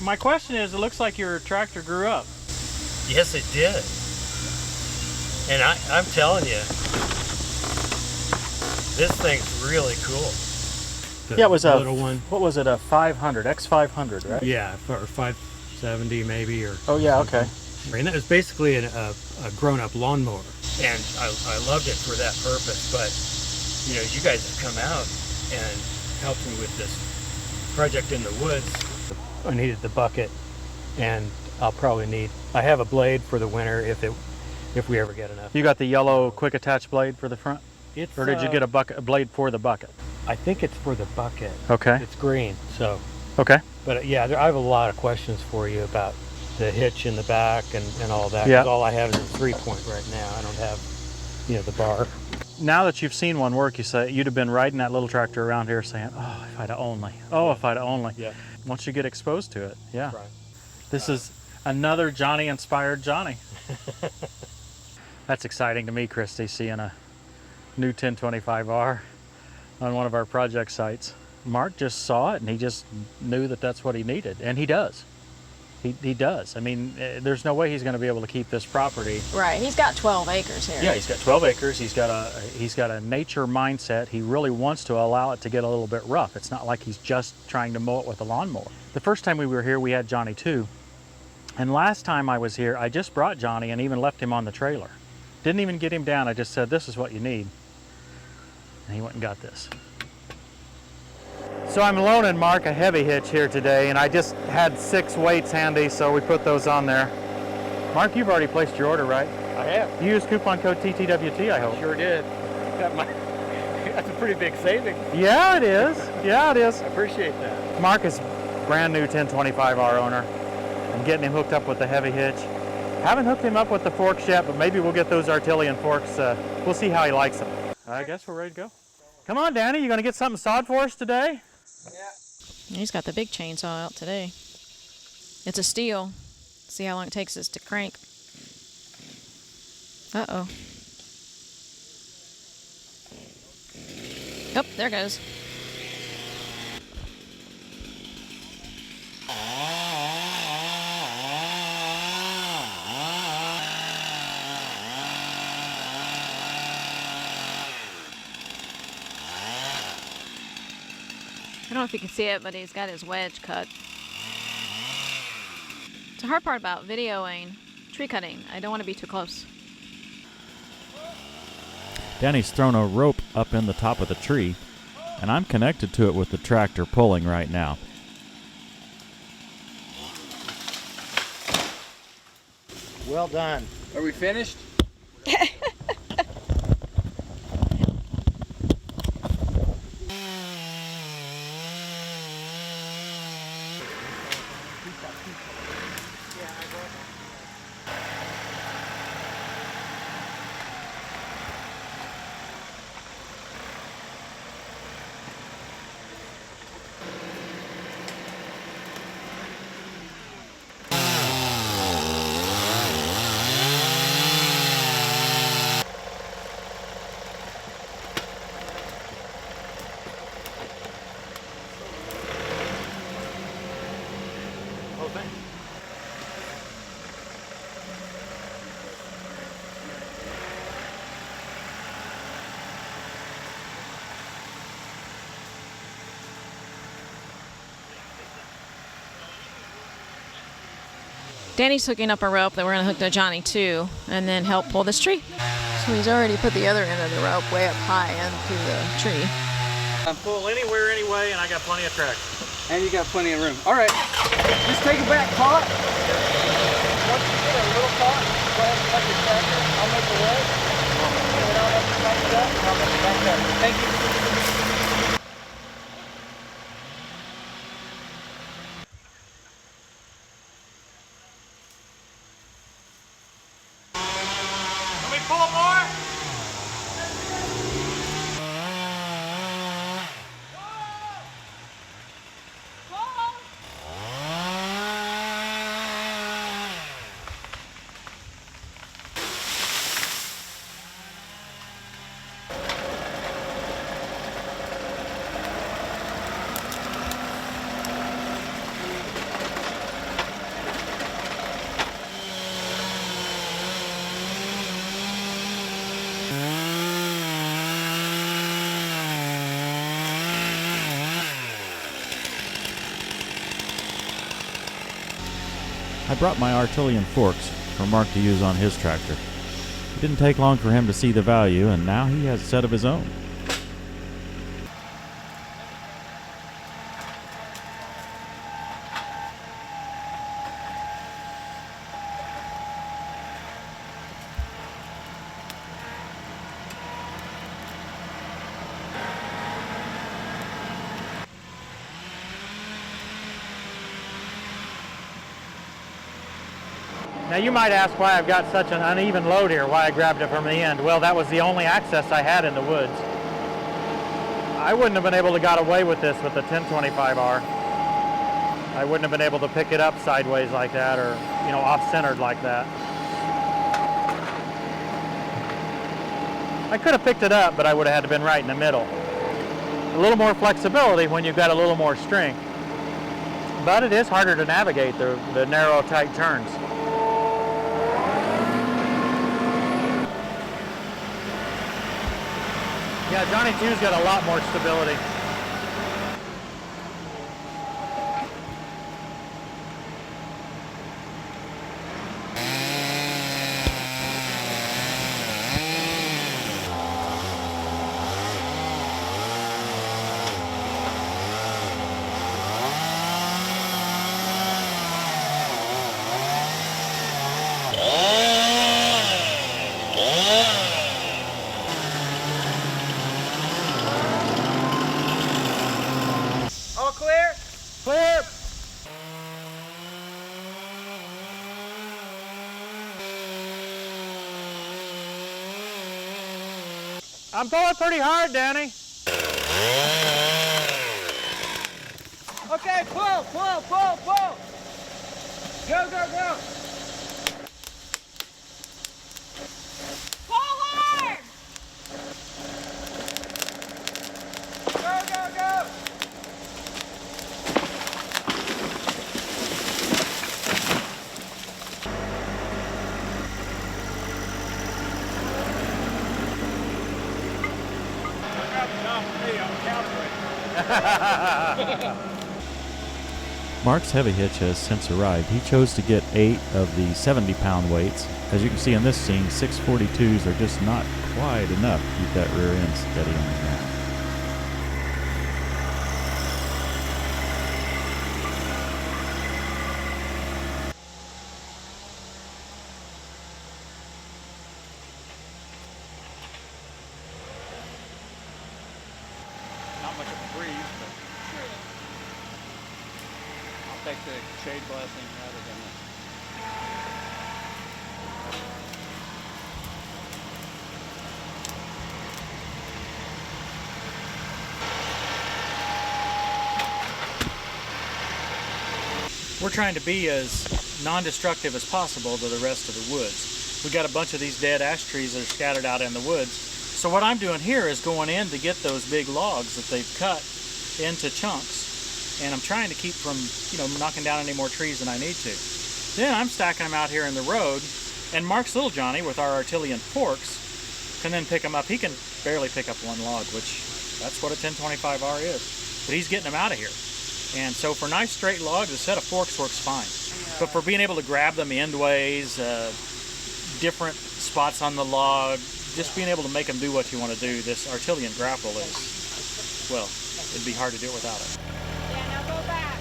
My question is, it looks like your tractor grew up. Yes, it did. And I'm telling you, this thing's really cool. Yeah, it was a little one. What was it? A 500 X500, right? Yeah, or 570 maybe, or. Oh yeah, something. okay. And that was basically a grown-up lawnmower, and I loved it for that purpose. But you know, you guys have come out and helped me with this project in the woods. I needed the bucket, and I'll probably need. I have a blade for the winter if we ever get enough. You got the yellow quick attach blade for the front, or did you get a blade for the bucket? I think it's for the bucket. Okay. It's green, so. Okay. But yeah, I have a lot of questions for you about the hitch in the back and all that. Yeah. 'Cause all I have is a 3-point right now. I don't have, the bar. Now that you've seen one work, you'd have been riding that little tractor around here saying, "Oh, if I'd only. Oh, if I'd only." Yeah. Once you get exposed to it, yeah. Right. This is another Johnny-inspired Johnny. That's exciting to me, Christy, seeing a new 1025R on one of our project sites. Mark just saw it and he just knew that that's what he needed, and he does. He does. I mean, there's no way he's going to be able to keep this property. Right. He's got 12 acres here. Yeah, he's got 12 acres. He's got a nature mindset. He really wants to allow it to get a little bit rough. It's not like he's just trying to mow it with a lawnmower. The first time we were here, we had Johnny too. And last time I was here, I just brought Johnny and even left him on the trailer. Didn't even get him down. I just said, "This is what you need." And he went and got this. So I'm loaning Mark a heavy hitch here today, and I just had 6 weights handy, so we put those on there. Mark, you've already placed your order, right? I have. You used coupon code TTWT, I hope. Sure did. That's a pretty big savings. Yeah, it is. Yeah, it is. I appreciate that. Mark is brand new 1025R owner. I'm getting him hooked up with the heavy hitch. Haven't hooked him up with the forks yet, but maybe we'll get those Artillian forks. We'll see how he likes them. I guess we're ready to go. Come on, Danny, you gonna get something sawed for us today? Yeah. He's got the big chainsaw out today. It's a steel. See how long it takes us to crank. Uh-oh. Oh, there it goes. I don't know if you can see it, but he's got his wedge cut. It's the hard part about videoing tree cutting. I don't want to be too close. Danny's thrown a rope up in the top of the tree, and I'm connected to it with the tractor pulling right now. Well done. Are we finished? Danny's hooking up a rope that we're going to hook to Johnny to, and then help pull this tree. So he's already put the other end of the rope way up high into the tree. Pull anywhere, anyway, and I got plenty of traction. And you got plenty of room. All right, just take it back, taut. Once you get a little taut, go ahead and cut your tractor. I'll make the wedge. And then I'll have you tighten it up, and I'll make it back there. Thank you. Pull more. I brought my Artillian forks for Mark to use on his tractor. It didn't take long for him to see the value, and now he has a set of his own. Now you might ask why I've got such an uneven load here, why I grabbed it from the end. Well, that was the only access I had in the woods. I wouldn't have been able to got away with this with the 1025R. I wouldn't have been able to pick it up sideways like that, or, you know, off-centered like that. I could have picked it up, but I would have had to been right in the middle. A little more flexibility when you've got a little more strength. But it is harder to navigate the narrow, tight turns. Yeah, Johnny 2's got a lot more stability. All clear? Clear! I'm pulling pretty hard, Danny. Okay, pull, pull, pull, pull. Go, go, go. Pull hard! Go, go, go. Mark's heavy hitch has since arrived. He chose to get 8 of the 70-pound weights. As you can see in this scene, 642s are just not quite enough to keep that rear end steady on the ground. Not much of a breeze, but I'll take the shade blessing rather than the... We're trying to be as non-destructive as possible to the rest of the woods. We got a bunch of these dead ash trees that are scattered out in the woods. So what I'm doing here is going in to get those big logs that they've cut into chunks. And I'm trying to keep from, you know, knocking down any more trees than I need to. Then I'm stacking them out here in the road, and Mark's little Johnny with our Artillian forks can then pick them up. He can barely pick up one log, which that's what a 1025R is. But he's getting them out of here. And so for nice straight logs, a set of forks works fine. But for being able to grab them endways, different spots on the log, just being able to make them do what you want to do, this Artillian Grapple is, well, it'd be hard to do it without it. Yeah, now go back.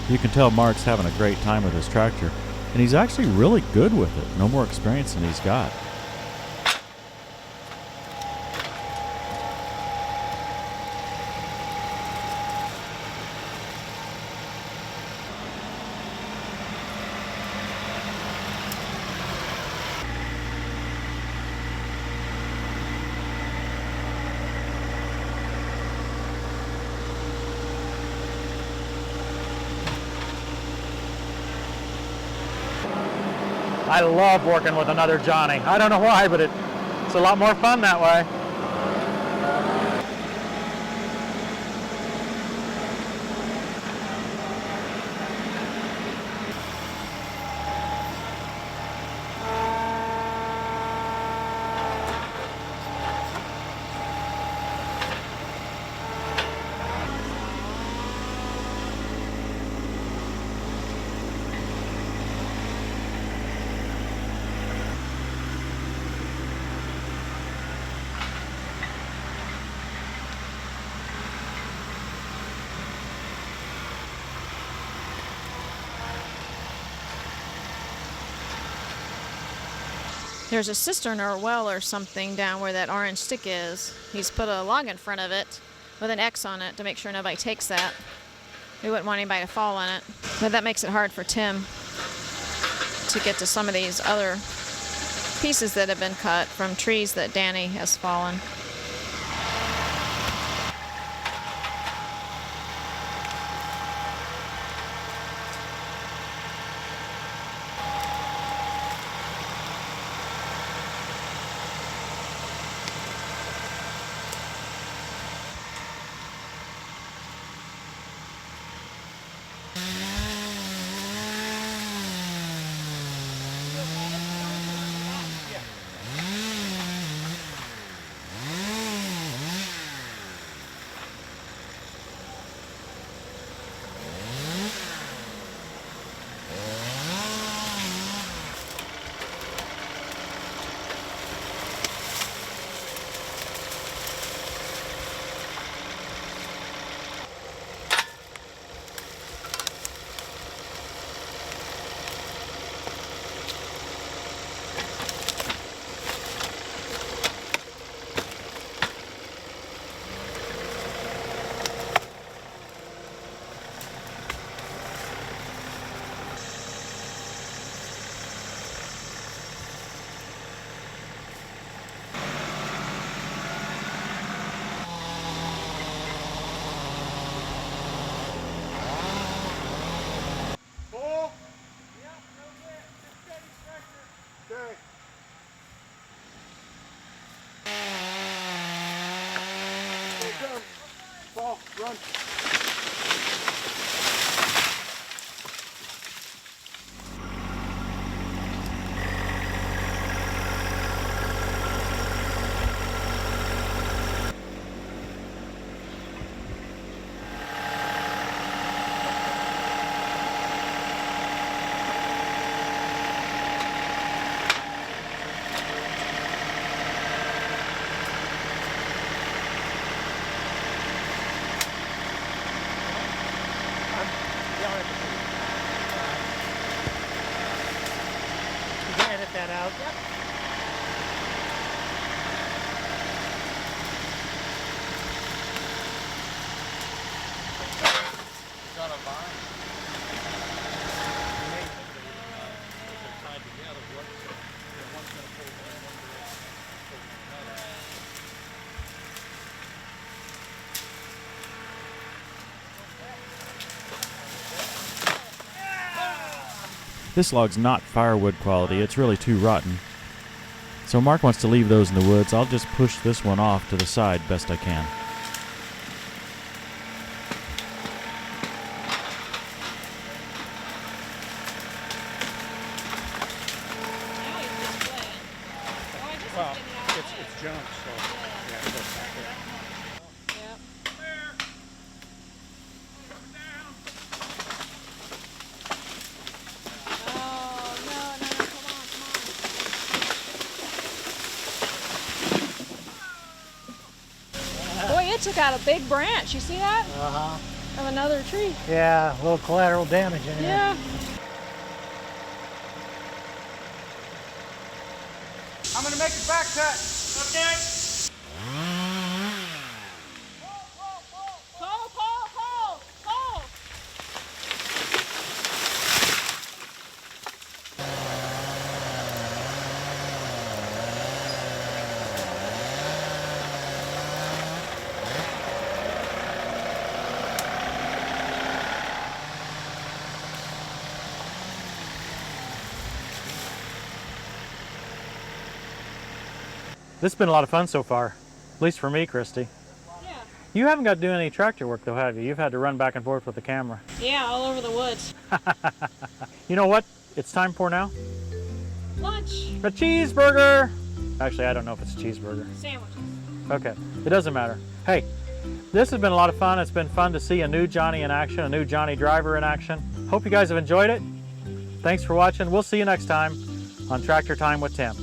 You can tell Mark's having a great time with his tractor, and he's actually really good with it. No more experience than he's got. I love working with another Johnny. I don't know why, but it's a lot more fun that way. There's a cistern or a well or something down where that orange stick is. He's put a log in front of it with an X on it to make sure nobody takes that. We wouldn't want anybody to fall on it. But that makes it hard for Tim to get to some of these other pieces that have been cut from trees that Danny has fallen. Run. That out. Yep. Got a vine. They're tied together. One's going to pull one This log's not firewood quality, it's really too rotten. So Mark wants to leave those in the woods. I'll just push this one off to the side best I can. Well, it's junk, so yeah, it goes back there. It took out a big branch. You see that? Of another tree. Yeah, a little collateral damage in here. Yeah. I'm gonna make a back cut. Okay. Pull. This has been a lot of fun so far, at least for me, Christy. Yeah. You haven't got to do any tractor work though, have you? You've had to run back and forth with the camera. Yeah, all over the woods. You know what it's time for now? Lunch. A cheeseburger! Actually, I don't know if it's a cheeseburger. Sandwiches. Okay, it doesn't matter. Hey, this has been a lot of fun. It's been fun to see a new Johnny in action, a new Johnny driver in action. Hope you guys have enjoyed it. Thanks for watching. We'll see you next time on Tractor Time with Tim.